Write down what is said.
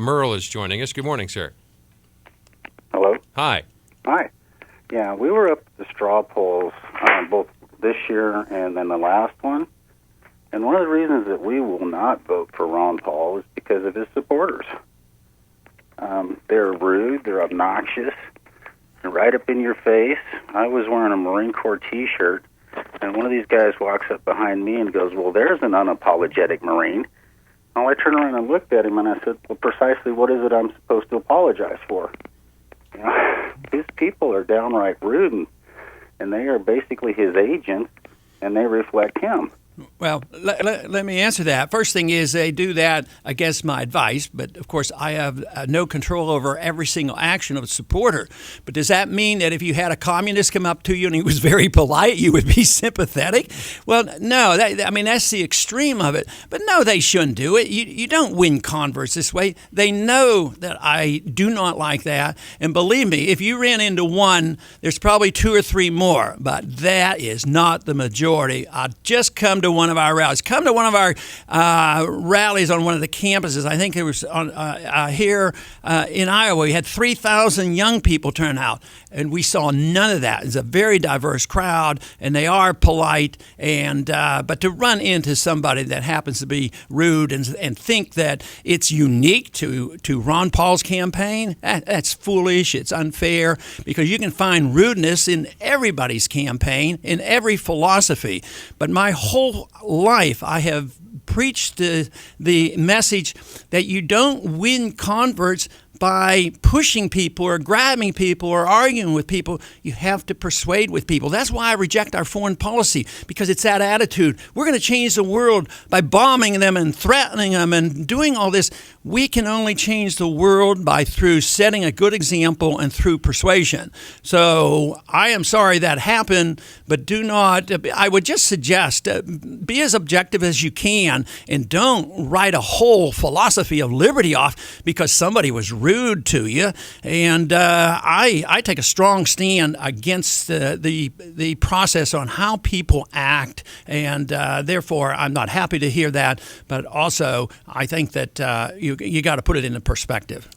Merle is joining us. Good morning, sir. Hello. Hi. Hi. Yeah, we were up at the straw polls both this year and then the last one. And one of the reasons that we will not vote for Ron Paul is because of his supporters. They're rude, they're obnoxious, they're right up in your face. I was wearing a Marine Corps T-shirt, and one of these guys walks up behind me and goes, "Well, there's an unapologetic Marine." Well, I turned around and looked at him, and I said, "Well, precisely what is it I'm supposed to apologize for?" You know, his people are downright rude, and they are basically his agents, and they reflect him. Well, let me answer that. First thing is they do that against my advice, but of course I have no control over every single action of a supporter. But does that mean that if you had a communist come up to you and he was very polite, you would be sympathetic? Well, no. That's the extreme of it. But no, they shouldn't do it. You don't win converts this way. They know that I do not like that. And believe me, if you ran into one, there's probably two or three more. But that is not the majority. I just come to one of our rallies. Come to one of our rallies on one of the campuses. I think it was on here in Iowa. We had 3,000 young people turn out, and we saw none of that. It's a very diverse crowd, and they are polite. And but to run into somebody that happens to be rude and think that it's unique to Ron Paul's campaign, that's foolish. It's unfair because you can find rudeness in everybody's campaign, in every philosophy. But my whole life I have preached the message that you don't win converts by pushing people or grabbing people or arguing with people. You have to persuade with people. That's why I reject our foreign policy, because it's that attitude. We're going to change the world by bombing them and threatening them and doing all this. We can only change the world through setting a good example and through persuasion. So I am sorry that happened, but do not, I would just suggest, be as objective as you can and don't write a whole philosophy of liberty off because somebody was rude to you. And I take a strong stand against the process on how people act, and therefore I'm not happy to hear that. But also I think that you got to put it into perspective.